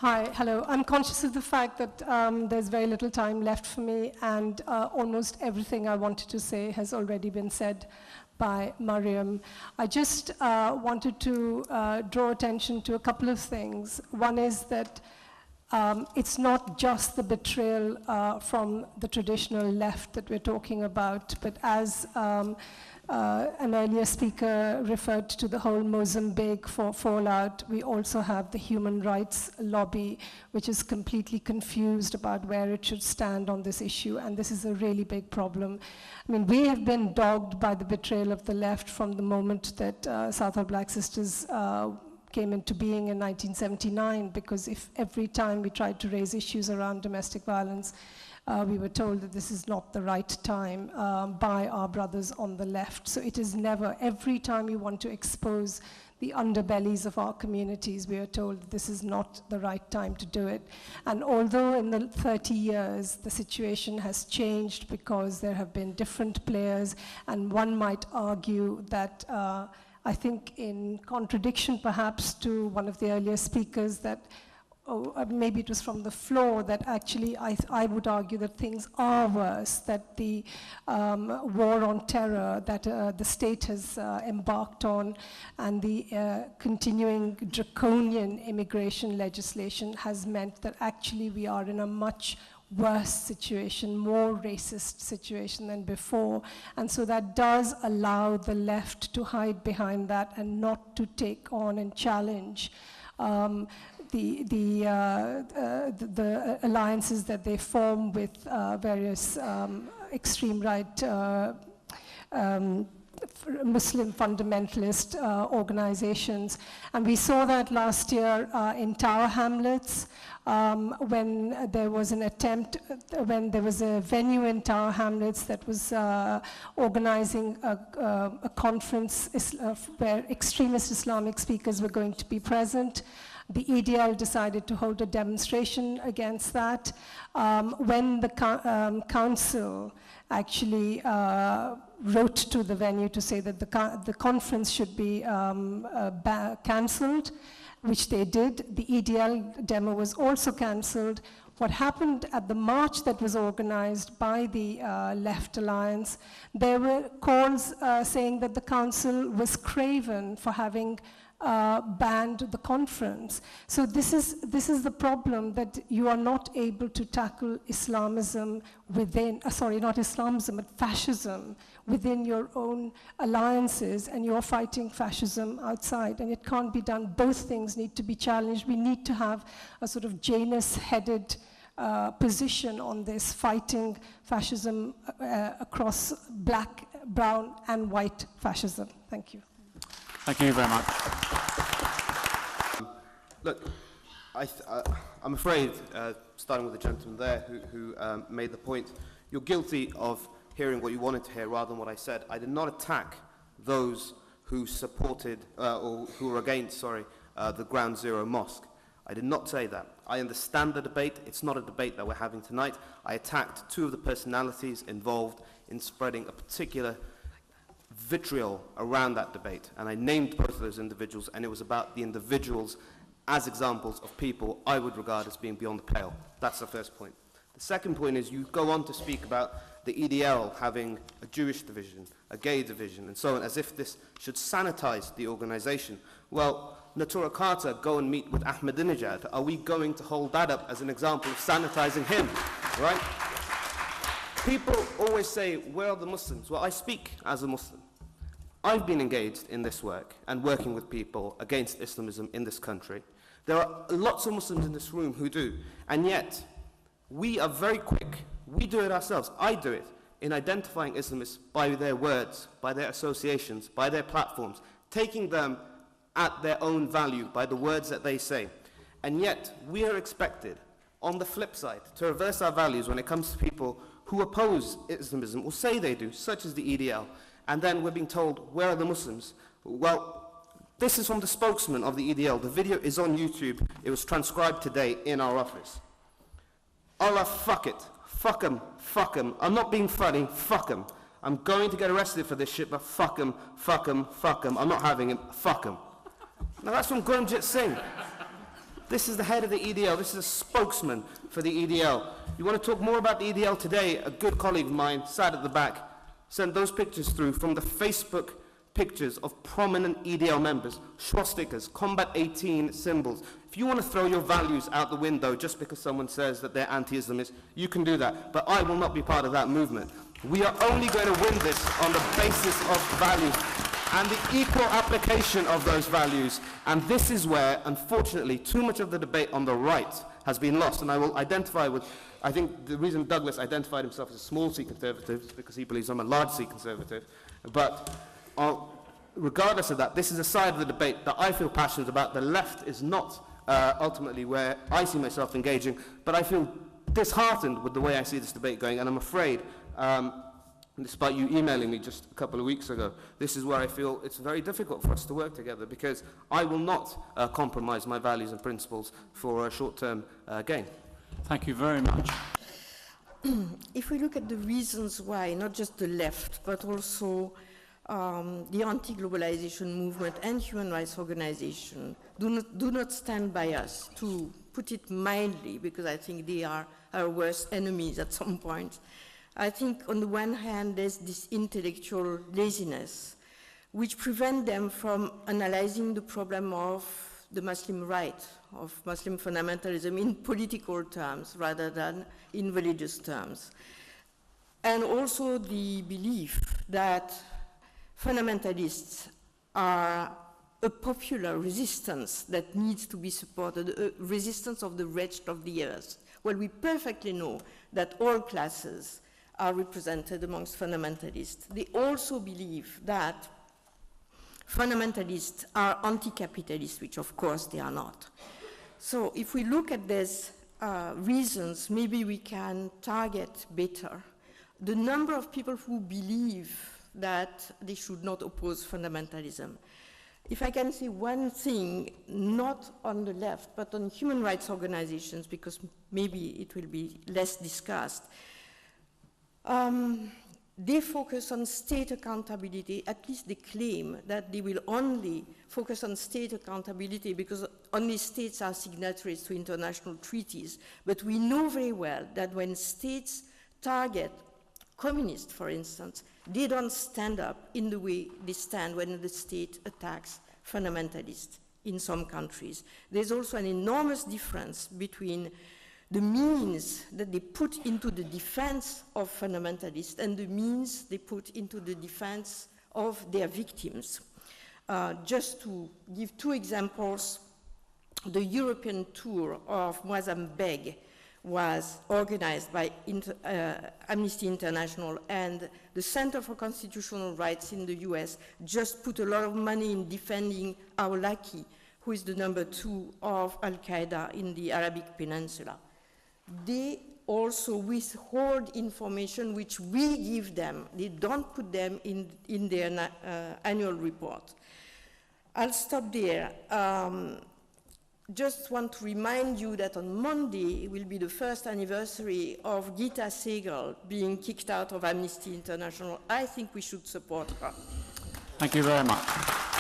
Hi, hello. I'm conscious of the fact that there's very little time left for me, and almost everything I wanted to say has already been said by Maryam. I just wanted to draw attention to a couple of things. One is that it's not just the betrayal from the traditional left that we're talking about, but as an earlier speaker referred to the whole Mozambique fallout, we also have the human rights lobby, which is completely confused about where it should stand on this issue, and this is a really big problem. I mean, we have been dogged by the betrayal of the left from the moment that South All Black Sisters came into being in 1979, because if every time we tried to raise issues around domestic violence, we were told that this is not the right time by our brothers on the left. So it is never, every time you want to expose the underbellies of our communities, we are told that this is not the right time to do it. And although in the 30 years, the situation has changed because there have been different players, and one might argue that I think in contradiction perhaps to one of the earlier speakers that maybe it was from the floor, that actually I would argue that things are worse, that the war on terror that the state has embarked on and the continuing draconian immigration legislation has meant that actually we are in a much worse situation, more racist situation than before. And so that does allow the left to hide behind that and not to take on and challenge the alliances that they form with various extreme right Muslim fundamentalist organizations. And we saw that last year in Tower Hamlets, when there was an attempt, when there was a venue in Tower Hamlets that was organizing a conference where extremist Islamic speakers were going to be present. The EDL decided to hold a demonstration against that. When the council actually wrote to the venue to say that the conference should be cancelled, which they did, the EDL demo was also cancelled. What happened at the march that was organized by the Left Alliance, there were calls saying that the council was craven for having banned the conference. So this is the problem, that you are not able to tackle Islamism within, sorry, not Islamism, but fascism within your own alliances, and you're fighting fascism outside, and it can't be done. Both things need to be challenged. We need to have a sort of Janus-headed position on this, fighting fascism across black, brown, and white fascism. Thank you. Thank you very much. Look, I'm afraid, starting with the gentleman there who made the point, you're guilty of hearing what you wanted to hear rather than what I said. I did not attack those who supported, or who were against, the Ground Zero Mosque. I did not say that. I understand the debate. It's not a debate that we're having tonight. I attacked two of the personalities involved in spreading a particular vitriol around that debate, and I named both of those individuals, and it was about the individuals as examples of people I would regard as being beyond the pale. That's the first point. The second point is you go on to speak about the EDL having a Jewish division, a gay division, and so on, as if this should sanitize the organization. Well, Natura Carter go and meet with Ahmadinejad. Are we going to hold that up as an example of sanitizing him, right? People always say, where are the Muslims? Well, I speak as a Muslim. I've been engaged in this work and working with people against Islamism in this country. There are lots of Muslims in this room who do, and yet we are very quick. We do it ourselves. I do it in identifying Islamists by their words, by their associations, by their platforms, taking them at their own value by the words that they say. And yet we are expected, on the flip side, to reverse our values when it comes to people who oppose Islamism or say they do, such as the EDL. And then we're being told, where are the Muslims? Well, this is from the spokesman of the EDL. The video is on YouTube. It was transcribed today in our office. Allah, fuck it. Fuck 'em. Fuck 'em. I'm not being funny. Fuck 'em. I'm going to get arrested for this shit, but fuck 'em. Fuck 'em. Fuck 'em. I'm not having it. Fuck 'em. Now that's from Gurmjit Singh. This is the head of the EDL. This is a spokesman for the EDL. You want to talk more about the EDL today? A good colleague of mine, sat at the back, sent those pictures through from the Facebook pictures of prominent EDL members, swastikas, Combat 18 symbols. If you want to throw your values out the window just because someone says that they're anti-Islamist, you can do that. But I will not be part of that movement. We are only going to win this on the basis of values and the equal application of those values. And this is where, unfortunately, too much of the debate on the right has been lost. And I will identify with, I think the reason Douglas identified himself as a small C conservative is because he believes I'm a large C conservative. But regardless of that, this is a side of the debate that I feel passionate about. The left is not ultimately where I see myself engaging, but I feel disheartened with the way I see this debate going, and I'm afraid, despite you emailing me just a couple of weeks ago, this is where I feel it's very difficult for us to work together, because I will not compromise my values and principles for a short-term gain. Thank you very much. If we look at the reasons why, not just the left, but also the anti-globalization movement and human rights organizations do not stand by us, to put it mildly, because I think they are our worst enemies at some point. I think on the one hand, there's this intellectual laziness, which prevent them from analyzing the problem of the Muslim right, of Muslim fundamentalism in political terms rather than in religious terms. And also the belief that fundamentalists are a popular resistance that needs to be supported, a resistance of the wretched of the earth. Well, we perfectly know that all classes are represented amongst fundamentalists. They also believe that fundamentalists are anti-capitalist, which of course they are not. So if we look at these reasons, maybe we can target better the number of people who believe that they should not oppose fundamentalism. If I can say one thing, not on the left, but on human rights organizations, because maybe it will be less discussed, they focus on state accountability. At least they claim that they will only focus on state accountability because only states are signatories to international treaties. But we know very well that when states target communists, for instance, they don't stand up in the way they stand when the state attacks fundamentalists in some countries. There's also an enormous difference between the means that they put into the defense of fundamentalists and the means they put into the defense of their victims. Just to give two examples, the European tour of Mozambique was organized by Amnesty International, and the Center for Constitutional Rights in the US just put a lot of money in defending al-Awlaki, who is the number 2 of Al-Qaeda in the Arabic Peninsula. They also withhold information which we give them. They don't put them in their annual report. I'll stop there. Just want to remind you that on Monday will be the first anniversary of Gita Segal being kicked out of Amnesty International. I think we should support her. Thank you very much.